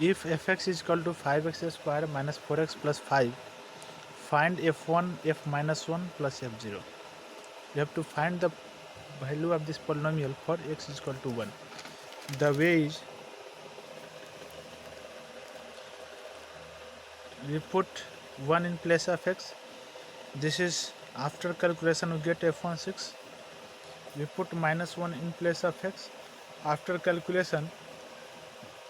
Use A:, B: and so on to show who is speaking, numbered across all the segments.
A: If fx is equal to 5x square minus 4x plus 5, find f1, f minus 1 plus f0. We have to find the value of this polynomial for x is equal to 1. The way is, we put 1 in place of x. This is after calculation we get f16. We put minus 1 in place of x. After calculation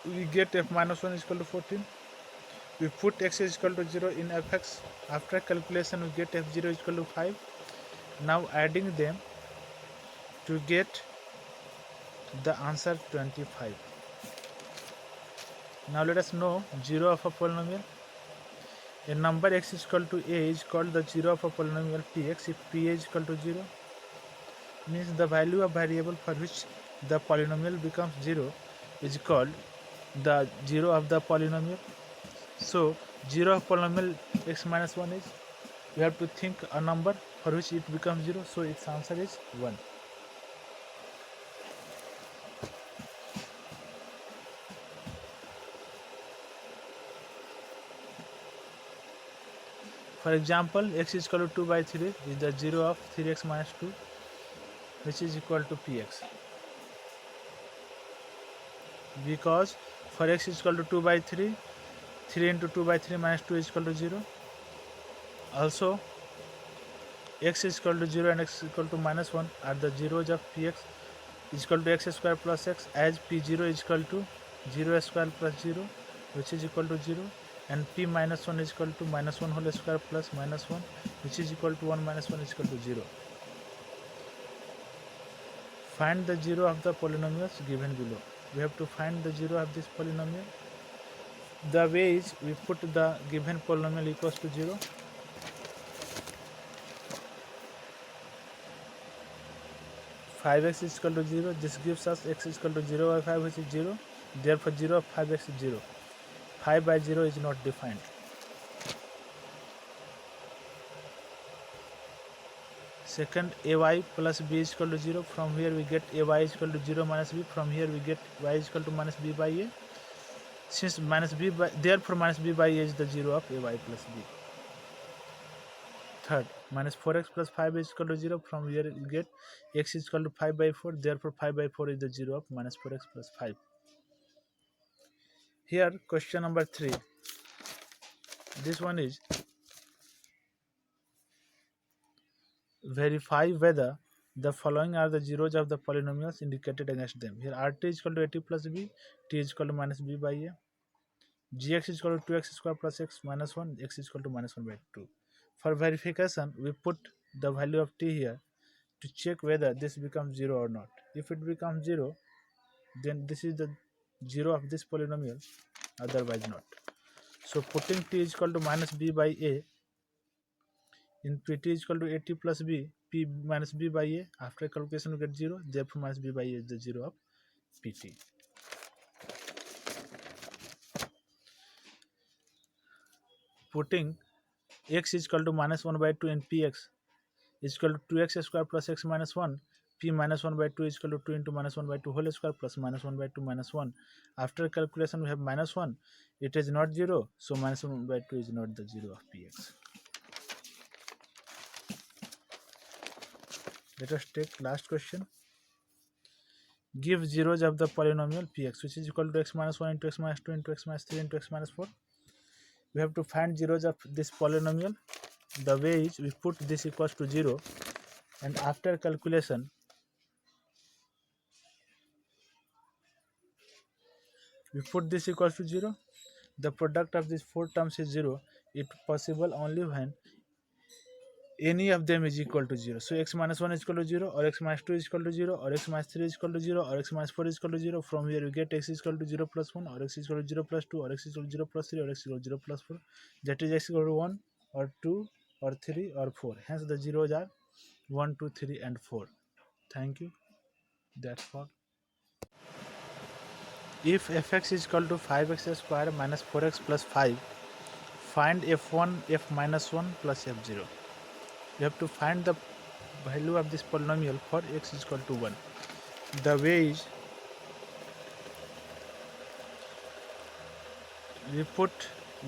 A: we get f minus 1 is equal to 14. We put x is equal to 0 in fx. After calculation we get f0 is equal to 5. Now adding them to get the answer 25. Now let us know 0 of a polynomial. A number x is equal to a is called the 0 of a polynomial px if p is equal to 0. Means the value of variable for which the polynomial becomes 0 is called the 0 of the polynomial. So 0 of polynomial x minus 1 is, we have to think a number for which it becomes 0, so its answer is 1. For example, x is equal to 2 by 3 is the 0 of 3x minus 2, which is equal to px. Because for x is equal to 2 by 3, 3 into 2 by 3 minus 2 is equal to 0. Also, x is equal to 0 and x is equal to minus 1 are the zeros of px is equal to x square plus x, as p0 is equal to 0 square plus 0, which is equal to 0, and p minus 1 is equal to minus 1 whole square plus minus 1, which is equal to 1 minus 1 is equal to 0. Find the 0 of the polynomials given below. We have to find the 0 of this polynomial. The way is, we put the given polynomial equals to 0. Five x is equal to 0. This gives us x is equal to 0 by 5, which is 0. Therefore 0 of 5x is 0. 5 by 0 is not defined. Second, ay plus b is equal to 0. From here we get ay is equal to 0 minus b. From here we get y is equal to minus b by a. Since minus b by, therefore minus b by a is the 0 of ay plus b. Third, minus 4x plus 5 is equal to 0. From here we get x is equal to 5 by 4. Therefore 5 by 4 is the 0 of minus 4x plus 5. Here question number 3. This one is, verify whether the following are the zeros of the polynomials indicated against them. Here rt is equal to at plus b, t is equal to minus b by a, gx is equal to 2x square plus x minus 1, x is equal to minus 1 by 2. For verification, we put the value of t here to check whether this becomes 0 or not. If it becomes 0, then this is the 0 of this polynomial, otherwise not. So putting t is equal to minus b by a in pt is equal to at plus b, p minus b by a, after calculation we get 0, therefore minus b by a is the 0 of pt. Putting x is equal to minus 1 by 2 in px is equal to 2x square plus x minus 1, p minus 1 by 2 is equal to 2 into minus 1 by 2 whole square plus minus 1 by 2 minus 1. After calculation we have minus 1, it is not 0, so minus 1 by 2 is not the 0 of px. Let us take last question. Give zeros of the polynomial px, which is equal to x minus 1 into x minus 2 into x minus 3 into x minus 4. We have to find zeros of this polynomial. The way is, we put this equals to 0, and after calculation we put this equals to 0. The product of these four terms is 0. It possible only when any of them is equal to 0. So x minus 1 is equal to 0, or x minus 2 is equal to 0, or x minus 3 is equal to 0, or x minus 4 is equal to 0. From here we get x is equal to 0 plus 1, or x is equal to 0 plus 2, or x is equal to 0 plus 3, or x is equal to 0 plus 4. That is x equal to 1 or 2 or 3 or 4. Hence the zeros are 1, 2, 3 and 4. Thank you. That's all. If fx is equal to 5x square minus 4x plus 5, find f1, f minus 1 plus f0. You have to find the value of this polynomial for x is equal to 1. The way is, we put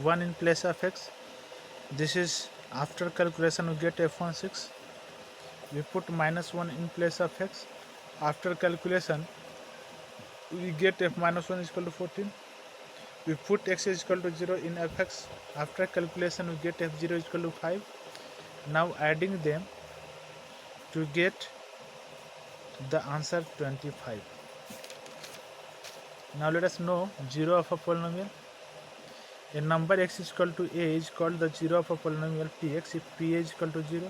A: 1 in place of x. This is after calculation we get f16. We put minus 1 in place of x. After calculation we get f minus 1 is equal to 14. We put x is equal to 0 in fx. After calculation we get f0 is equal to 5. Now adding them to get the answer 25. Now let us know 0 of a polynomial. A number x is equal to a is called the 0 of a polynomial px if p is equal to 0.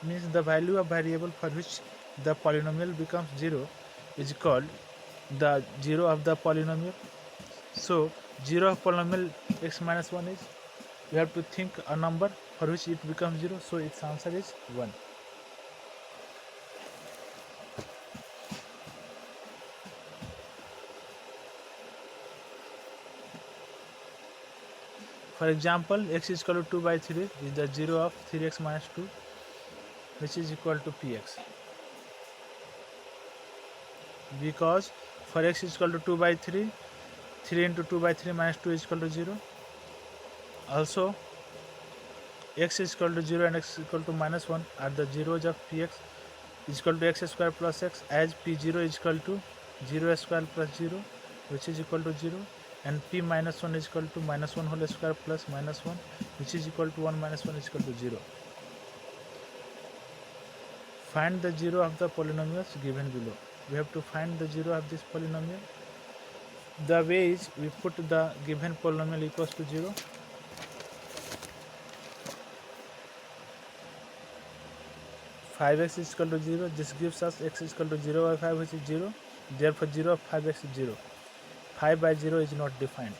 A: Means the value of variable for which the polynomial becomes 0 is called the 0 of the polynomial. So 0 of polynomial x minus 1 is, you have to think a number for which it becomes 0, so its answer is 1. For example, x is equal to 2 by 3 is the 0 of 3x minus 2, which is equal to px. Because for x is equal to 2 by 3, 3 into 2 by 3 minus 2 is equal to 0. Also, x is equal to 0 and x is equal to minus 1 are the zeros of px is equal to x square plus x, as p0 is equal to 0 square plus 0, which is equal to 0, and p minus 1 is equal to minus 1 whole square plus minus 1, which is equal to 1 minus 1 is equal to 0. Find the 0 of the polynomials given below. We have to find the 0 of this polynomial. The way is we put the given polynomial equals to 0. Five x is equal to 0. This gives us x is equal to 0 by 5, which is 0. Therefore 0 of 5x is 0. 5 by 0 is not defined.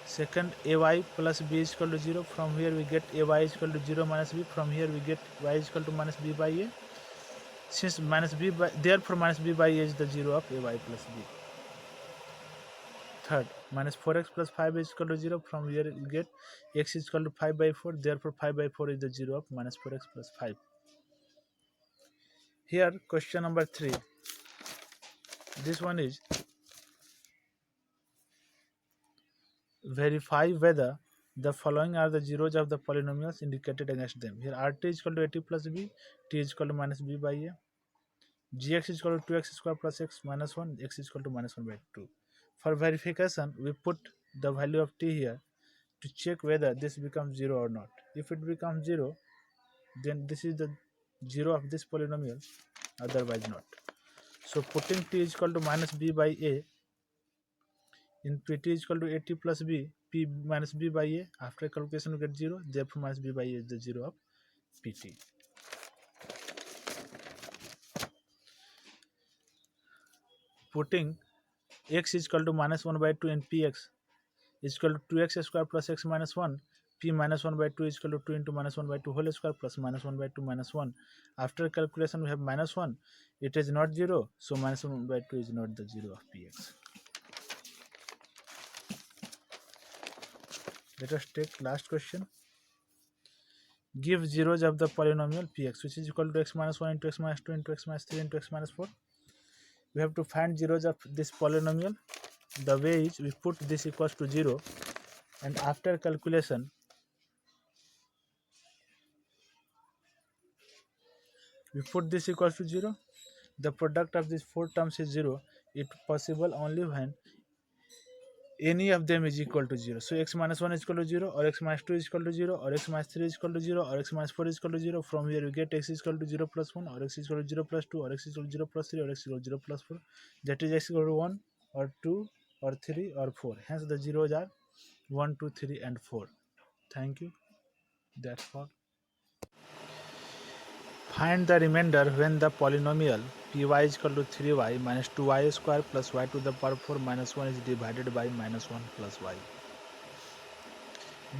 A: Second, ay plus b is equal to 0. From here we get ay is equal to 0 minus b. From here we get y is equal to minus b by a. Since minus b by, therefore minus b by a is the 0 of ay plus b. Third, minus 4x plus 5 is equal to 0. From here we get x is equal to 5 by 4. Therefore 5 by 4 is the 0 of minus 4x plus 5. Here question number 3. This one is verify whether the following are the zeros of the polynomials indicated against them. Here rt is equal to at plus b, t is equal to minus b by a, gx is equal to 2x square plus x minus 1, x is equal to minus 1 by 2. For verification, we put the value of t here to check whether this becomes 0 or not. If it becomes 0, then this is the 0 of this polynomial, otherwise not. So putting t is equal to minus b by a in pt is equal to at plus b, p minus b by a, after calculation we get 0, therefore minus b by a is the 0 of pt. Putting x is equal to minus 1 by 2 in px is equal to 2x square plus x minus 1, p minus 1 by 2 is equal to 2 into minus 1 by 2 whole square plus minus 1 by 2 minus 1. After calculation we have minus 1, it is not 0, so minus 1 by 2 is not the 0 of px. Let us take last question. Give zeros of the polynomial px, which is equal to x minus 1 into x minus 2 into x minus 3 into x minus 4. We have to find zeros of this polynomial. The way is we put this equals to 0, and after calculation we put this equals to 0. The product of these four terms is 0. It possible only when any of them is equal to 0. So x minus 1 is equal to 0, or x minus 2 is equal to 0, or x minus 3 is equal to 0, or x minus 4 is equal to 0. From here we get x is equal to 0 plus 1, or x is equal to 0 plus 2, or x is equal to 0 plus 3, or x is equal to 0 plus 4. That is x equal to 1 or 2 or 3 or 4. Hence the zeros are 1, 2, 3 and 4. Thank you. That's all. Find the remainder when the polynomial py is equal to 3y minus 2y square plus y to the power 4 minus 1 is divided by minus 1 plus y.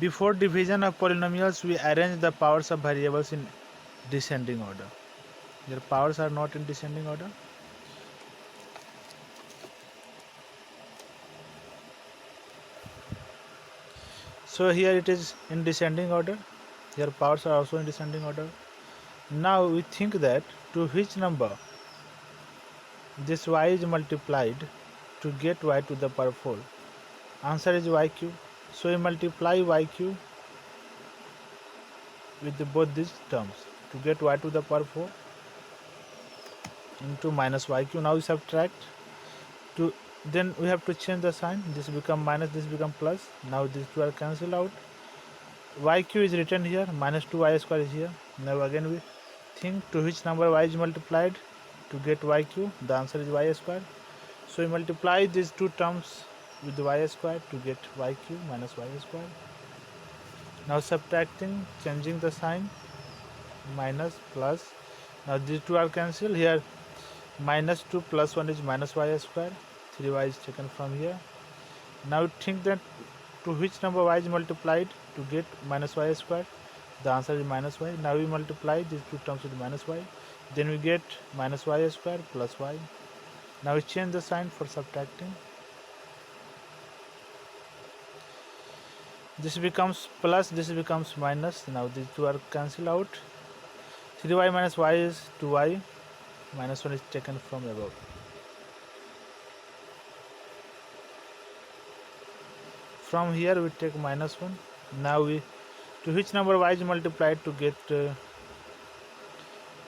A: Before division of polynomials, we arrange the powers of variables in descending order. Their powers are not in descending order. So here it is in descending order. Here powers are also in descending order. Now we think that to which number this y is multiplied to get y to the power 4. Answer is y cube. So we multiply y cube with both these terms to get y to the power 4 into minus y cube. Now we subtract to, then we have to change the sign. This become minus, this become plus. Now these two are cancelled out. Y cube is written here, minus 2y square is here. Now again we think to which number y is multiplied to get y cube. The answer is y square. So we multiply these two terms with y square to get y cube minus y square. Now subtracting, changing the sign, minus plus. Now these two are cancelled here. Minus 2 plus 1 is minus y square. 3y is taken from here. Now think that to which number y is multiplied to get minus y square. The answer is minus y. Now we multiply these two terms with minus y. Then we get minus y square plus y. Now we change the sign for subtracting. This becomes plus, this becomes minus. Now these two are cancelled out. 3y minus y is 2y. Minus 1 is taken from above. From here we take minus 1. Now we, to which number y is multiplied to get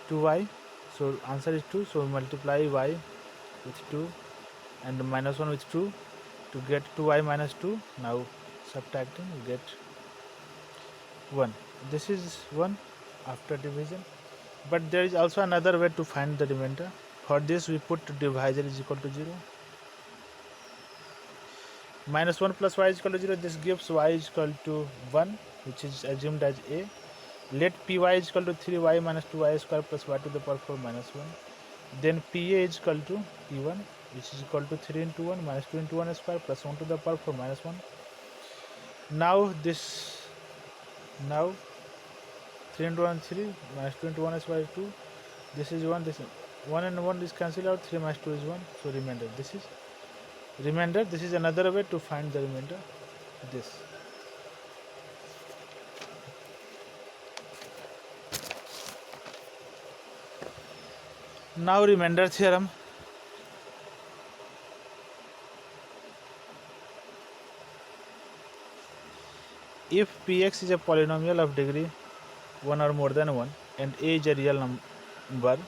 A: 2y. So answer is 2. So we multiply y with 2 and minus 1 with 2 to get 2y minus 2. Now subtracting we get 1. This is 1 after division. But there is also another way to find the remainder. For this we put divisor is equal to 0. Minus 1 plus y is equal to 0. This gives y is equal to 1, which is assumed as a. Let py is equal to 3y minus 2y square plus y to the power 4 minus 1. Then pa is equal to p1, which is equal to 3 into 1 minus 2 into 1 square plus 1 to the power 4 minus 1. Now 3 into 1 3 minus 2 into 1 square is 2. This is 1, this is 1 and 1 is cancelled out. 3 minus 2 is 1. So remainder, this is remainder. This is another way to find the remainder. This. Now remainder theorem. If px is a polynomial of degree 1 or more than 1 and a is a real number,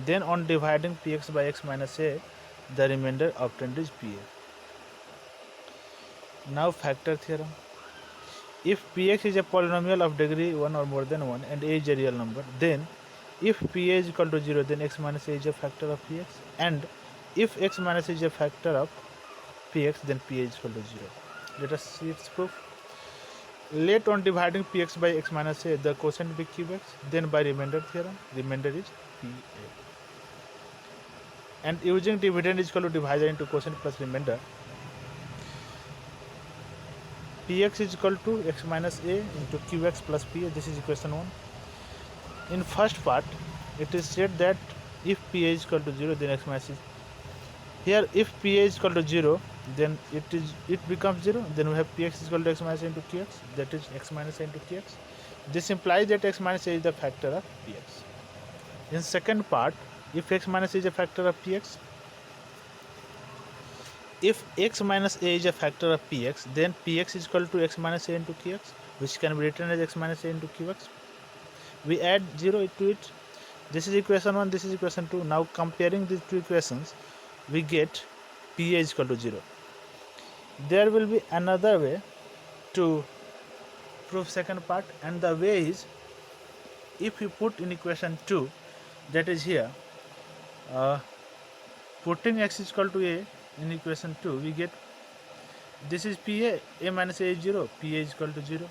A: then on dividing px by x minus a, the remainder obtained is pa. Now factor theorem. If px is a polynomial of degree 1 or more than 1 and a is a real number, then if pa is equal to 0, then x minus a is a factor of px, and if x minus a is a factor of px, then pa is equal to 0. Let us see its proof. Let on dividing px by x minus a, the quotient be qx, then by remainder theorem, remainder is pa. And using dividend is equal to divisor into quotient plus remainder, px is equal to x minus a into qx plus pa. This is equation 1. In first part, it is said that if pa is equal to 0, then x minus is. Here, if pa is equal to 0, then it becomes 0. Then we have px is equal to x minus a into qx. That is x minus a into qx. This implies that x minus a is the factor of px. In second part, if x minus a is a factor of px, if x minus a is a factor of px, then px is equal to x minus a into qx, which can be written as x minus a into qx. We add 0 to it. This is equation 1, this is equation 2. Now comparing these two equations, we get pa is equal to 0. There will be another way to prove second part, and the way is, if you put in equation 2, that is here, putting x is equal to a in equation 2, we get, this is pa, a minus a is 0, pa is equal to 0.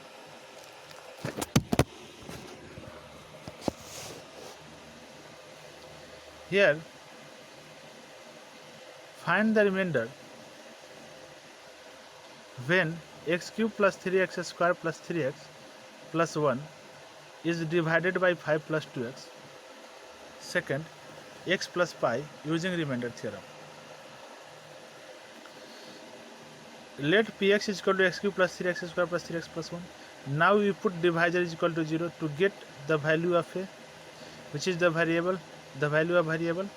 A: Here, find the remainder when x cube plus 3x square plus 3x plus 1 is divided by 5 plus 2x. Second, x plus pi using remainder theorem. Let px is equal to x cube plus 3x square plus 3x plus 1. Now we put divisor is equal to 0 to get the value of a, which is the variable, the value of variable.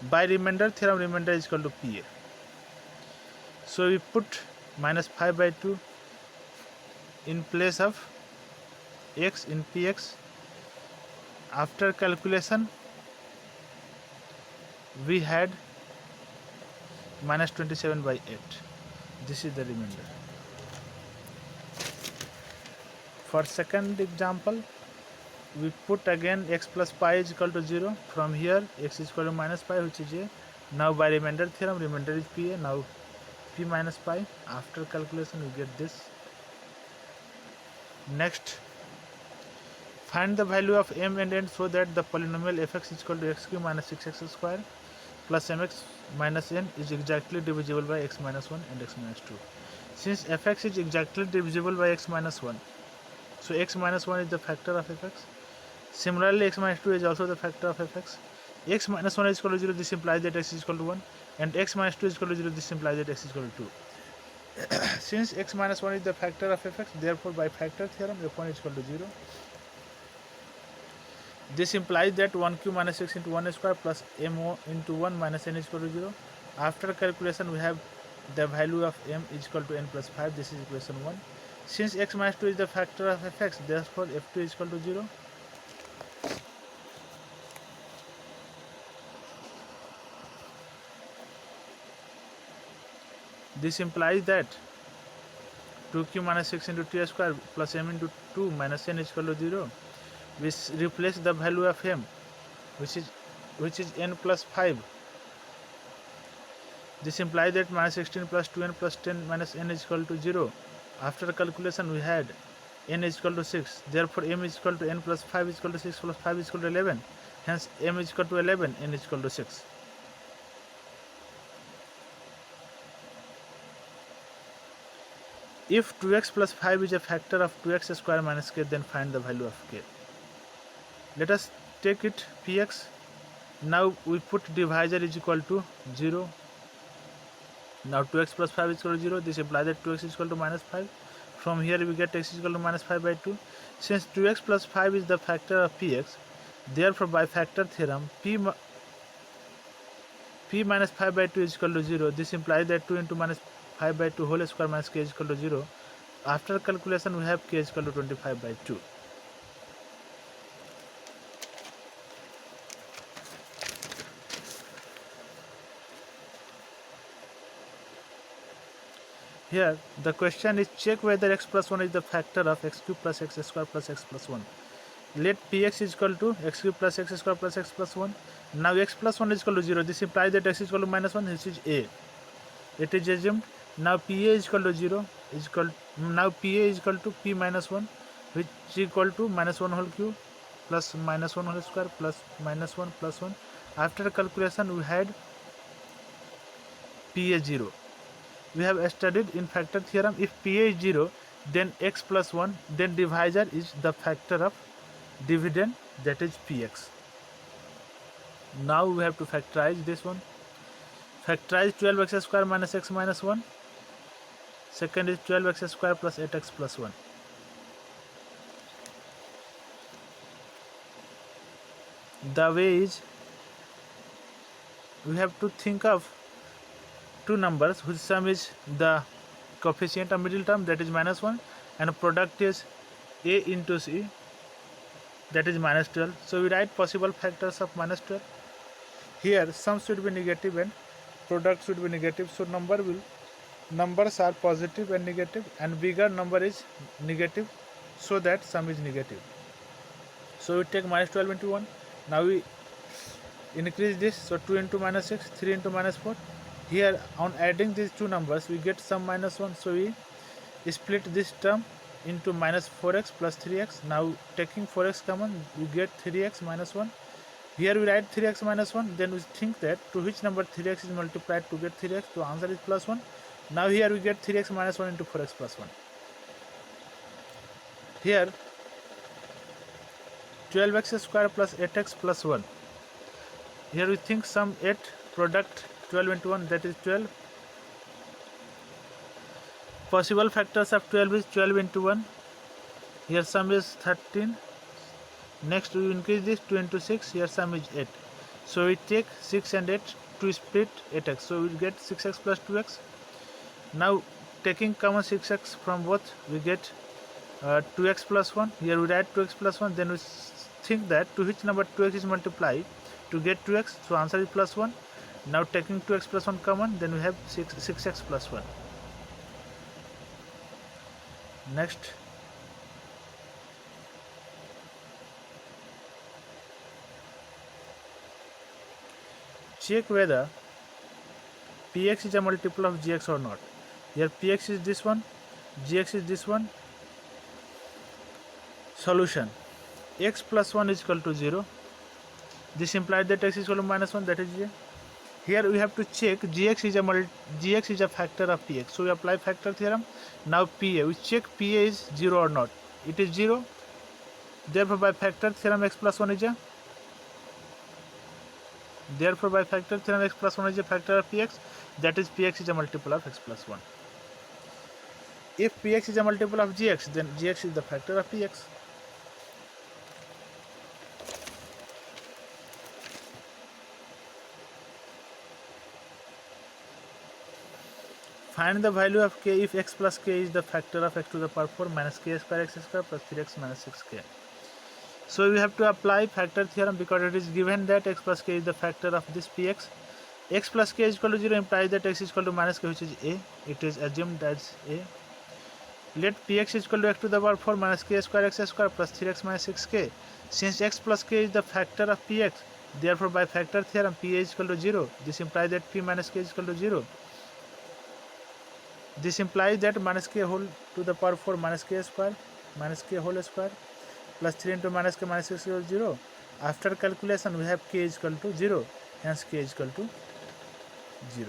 A: By remainder theorem, remainder is equal to PA. So we put minus 5 by 2 in place of x in Px. After calculation, we had minus 27 by 8. This is the remainder. For second example, we put again x plus pi is equal to 0. From here, x is equal to minus pi, which is a. Now by remainder theorem, remainder is PA. Now p minus pi. After calculation, we get this. Next, find the value of m and n so that the polynomial fx is equal to x cube minus 6x square plus mx minus n is exactly divisible by x minus 1 and x minus 2. Since fx is exactly divisible by x minus 1, so x minus 1 is the factor of fx. Similarly, x minus 2 is also the factor of fx. X minus 1 is equal to 0, this implies that x is equal to 1, and x minus 2 is equal to 0, this implies that x is equal to 2. Since x minus 1 is the factor of fx, therefore by factor theorem f1 is equal to 0. This implies that 1 cube minus 6 into 1 square plus mo into 1 minus n is equal to 0. After calculation, we have the value of m is equal to n plus 5. This is equation 1. Since x minus 2 is the factor of fx, therefore f2 is equal to 0. This implies that 2 cube minus 6 into t square plus m into 2 minus n is equal to 0. We replace the value of m, which is n plus 5. This implies that minus 16 plus 2n plus 10 minus n is equal to 0. After calculation, we had n is equal to 6. Therefore, m is equal to n plus 5 is equal to 6 plus 5 is equal to 11. Hence, m is equal to 11, n is equal to 6. If 2x plus 5 is a factor of 2x square minus k, then find the value of k. Let us take it px. Now we put divisor is equal to 0. Now 2x plus 5 is equal to 0. This implies that 2x is equal to minus 5. From here we get x is equal to minus 5 by 2. Since 2x plus 5 is the factor of px, therefore by factor theorem p minus 5 by 2 is equal to 0. This implies that 2 into minus 5 by 2 whole square minus k is equal to 0. After calculation, we have k is equal to 25 by 2. Here the question is, check whether x plus 1 is the factor of x cube plus x square plus x plus 1. Let px is equal to x cube plus x square plus x plus 1. Now x plus 1 is equal to 0. This implies that x is equal to minus 1, which is a. It is assumed. Now pa is equal to 0. Now pa is equal to p minus 1, which is equal to minus 1 whole cube plus minus 1 whole square plus minus 1 plus 1. After calculation, we had pa 0. We have studied in factor theorem, if pa is 0, then x plus 1, then divisor is the factor of dividend, that is px. Now we have to factorize this one. Factorize 12x square minus x minus 1. Second is 12x square plus 8x plus 1. The way is, we have to think of two numbers whose sum is the coefficient of middle term, that is minus 1, and product is a into c, that is minus 12. So we write possible factors of minus 12. Here sum should be negative and product should be negative. So numbers are positive and negative, and bigger number is negative, so that sum is negative. So we take minus 12 into 1. Now we increase this. So 2 into minus 6, 3 into minus 4. Here on adding these two numbers, we get sum minus 1. So we split this term into minus 4x plus 3x. Now taking 4x common, we get 3x minus 1. Here we write 3x minus 1. Then we think that to which number 3x is multiplied to get 3x. So answer is plus 1. Now here we get 3x minus 1 into 4x plus 1. Here 12x square plus 8x plus 1. Here we think sum 8, product 12 into 1, that is 12. Possible factors of 12 is 12 into 1. Here sum is 13. Next we increase this 2 into 6. Here sum is 8. So we take 6 and 8 to split 8x. So we get 6x plus 2x. Now taking common 6x from both, we get 2x plus 1. Here we write 2x plus 1. Then we think that to which number 2x is multiplied to get 2x. So answer is plus 1. Now taking 2x plus 1 common, then we have 6x plus 1. Next, check whether px is a multiple of gx or not. Here px is this one, gx is this one. Solution: x plus 1 is equal to 0. This implies that x is equal to minus 1, that is here. Here we have to check gx is a factor of px. So we apply factor theorem. Now pa, we check pa is 0 or not. It is 0. Therefore by factor theorem x plus 1 is a factor of px. That is px is a multiple of x plus 1. If px is a multiple of gx, then gx is the factor of px. Find the value of k if x plus k is the factor of x to the power 4 minus k square x square plus 3x minus 6k. So we have to apply factor theorem because it is given that x plus k is the factor of this px. X plus k is equal to 0 implies that x is equal to minus k, which is a. It is assumed that's a. Let px is equal to x to the power 4 minus k square x square plus 3x minus 6k. Since x plus k is the factor of px, therefore by factor theorem p is equal to 0. This implies that p minus k is equal to 0. This implies that minus k whole to the power 4 minus k whole square plus 3 into minus k minus 6 is equal to 0. After calculation we have k is equal to 0, hence k is equal to 0.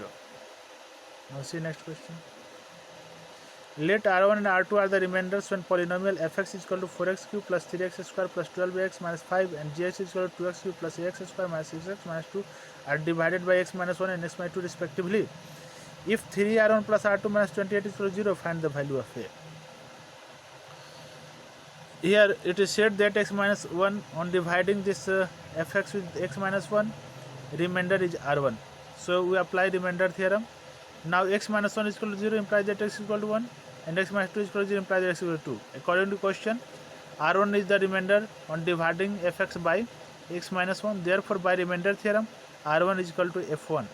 A: Now see next question. Let R1 and R2 are the remainders when polynomial fx is equal to 4x cube plus 3x square plus 12x minus 5 and gx is equal to 2x cube plus ax square minus 6x minus 2 are divided by x minus 1 and x minus 2 respectively. If 3R1 plus R2 minus 28 is equal to 0, find the value of A. Here it is said that x minus 1, on dividing this fx with x minus 1, remainder is R1. So we apply remainder theorem. Now x minus 1 is equal to 0 implies that x is equal to 1 and x minus 2 is equal to 0 implies that x is equal to 2. According to question, R1 is the remainder on dividing fx by x minus 1. Therefore by remainder theorem, R1 is equal to f1.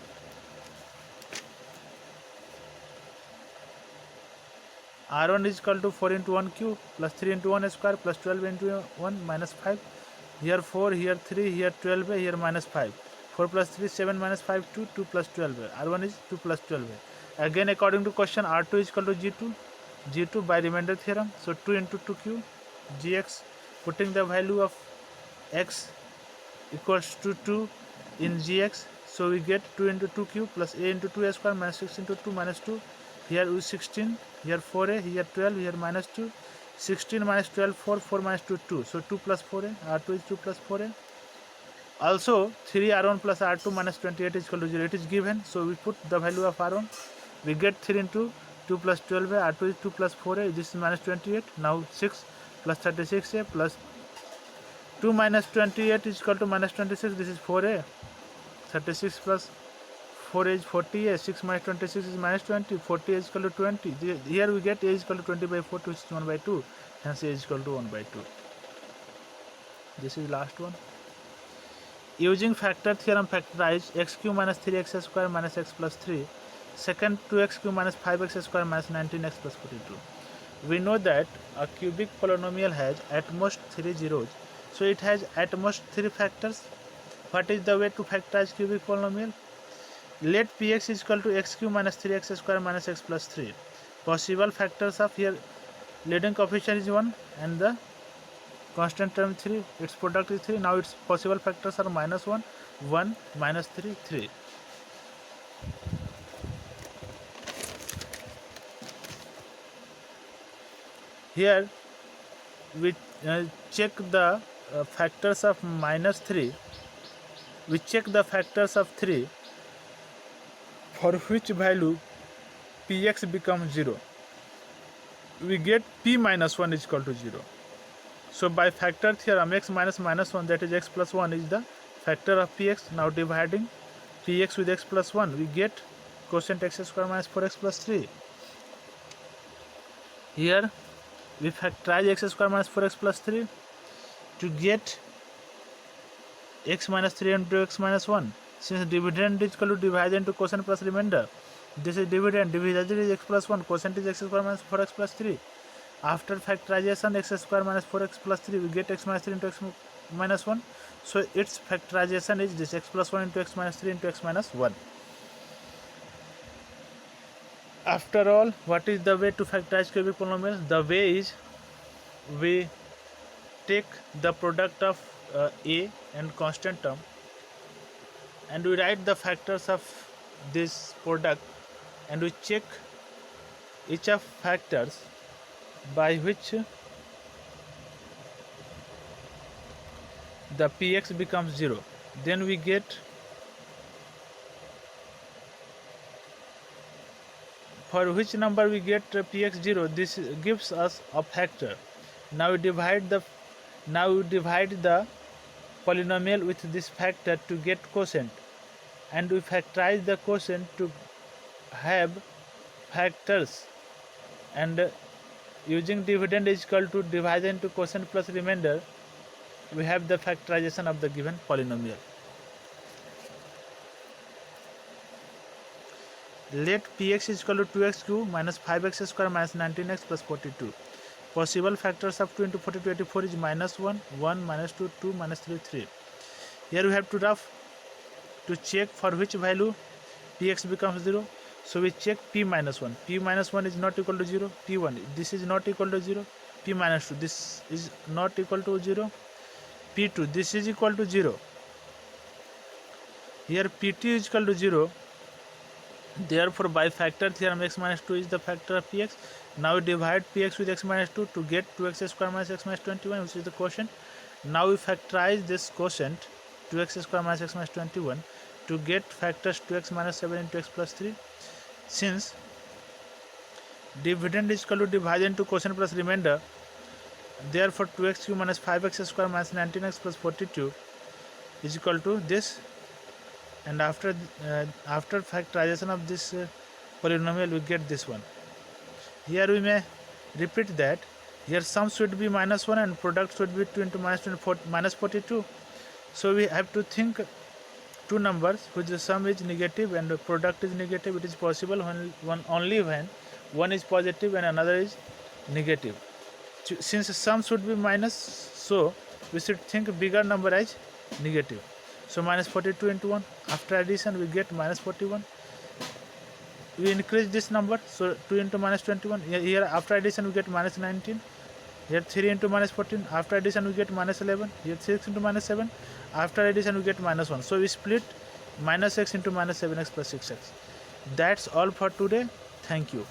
A: R1 is equal to 4 into 1 cube plus 3 into 1 square plus 12 into 1 minus 5. Here 4, here 3, here 12, here minus 5. 4 plus 3, 7 minus 5, 2, 2 plus 12. R1 is 2 plus 12. Again according to question, R2 is equal to G2 by remainder theorem. So 2 into 2 cube gx, putting the value of x equals to 2 in gx. So we get 2 into 2 cube plus a into 2 square minus 6 into 2 minus 2. Here is 16, here 4a, here 12, here minus 2. 16 minus 12, 4, 4 minus 2, 2. So 2 plus 4a, R2 is 2 plus 4a. Also 3R1 plus R2 minus 28 is equal to 0. It is given, so we put the value of R1. We get 3 into 2 plus 12a, R2 is 2 plus 4a, this is minus 28. Now 6 plus 36a plus 2 minus 28 is equal to minus 26, this is 4a. 36 plus 4 is 40a, 6 minus 26 is minus 20, 40 is equal to 20. Here we get a is equal to 20 by 4, which is 1 by 2, hence a is equal to 1 by 2. This is last one. Using factor theorem, factorize x cube minus 3x square minus x plus 3. Second 2x cube minus 5x square minus 19x plus 42. We know that a cubic polynomial has at most 3 zeros. So it has at most 3 factors. What is the way to factorize cubic polynomial? Let px is equal to x cube minus 3x square minus x plus 3. Possible factors of here, leading coefficient is 1 and the constant term 3. Its product is 3. Now its possible factors are minus 1, 1, minus 3, 3. Here we check the factors of minus 3. We check the factors of 3 for which value px becomes 0. We get p minus 1 is equal to 0. So by factor theorem, x minus minus 1, that is x plus 1, is the factor of px. Now dividing px with x plus 1, we get quotient x square minus 4x plus 3. Here we factorize x square minus 4x plus 3 to get x minus 3 into x minus 1. Since dividend is equal to divisor into quotient plus remainder, this is dividend, divisor is x plus 1, quotient is x square minus 4x plus 3. After factorization x square minus 4x plus 3, we get x minus 3 into x minus 1. So its factorization is this x plus 1 into x minus 3 into x minus 1. After all, what is the way to factorize cubic polynomials? The way is we take the product of a and constant term and we write the factors of this product and we check each of factors by which the px becomes 0. Then we get for which number we get px 0, this gives us a factor. Now we divide the polynomial with this factor to get quotient, and we factorize the quotient to have factors, and using dividend is equal to divisor into quotient plus remainder, we have the factorization of the given polynomial. Let px is equal to 2x cube minus 5x square minus 19x plus 42. Possible factors of 2 into 42, 84 is minus 1, 1, minus 2, 2, minus 3, 3. Here we have to check for which value px becomes 0. So we check p minus 1. P minus 1 is not equal to 0. P1, this is not equal to 0. P minus 2, this is not equal to 0. P2, this is equal to 0. Here Pt is equal to 0. Therefore, by factor theorem, x minus 2 is the factor of px. Now we divide px with x minus 2 to get 2x square minus x minus 21, which is the quotient. Now we factorize this quotient 2x square minus x minus 21 to get factors 2x minus 7 into x plus 3. Since dividend is equal to divisor into quotient plus remainder, therefore 2x cube minus 5x square minus 19x plus 42 is equal to this. And after factorization of this polynomial, we get this one. Here we may repeat that here sum should be minus 1 and product should be 2 into minus 42. So we have to think two numbers which the sum is negative and the product is negative. It is possible only when one is positive and another is negative. Since the sum should be minus, so we should think bigger number as negative. So minus 42 into 1. After addition, we get minus 41. We increase this number, so 2 into minus 21. Here after addition, we get minus 19. Here 3 into minus 14. After addition, we get minus 11. Here 6 into minus 7. After addition, we get minus 1. So we split minus x into minus 7x plus 6x. That's all for today. Thank you.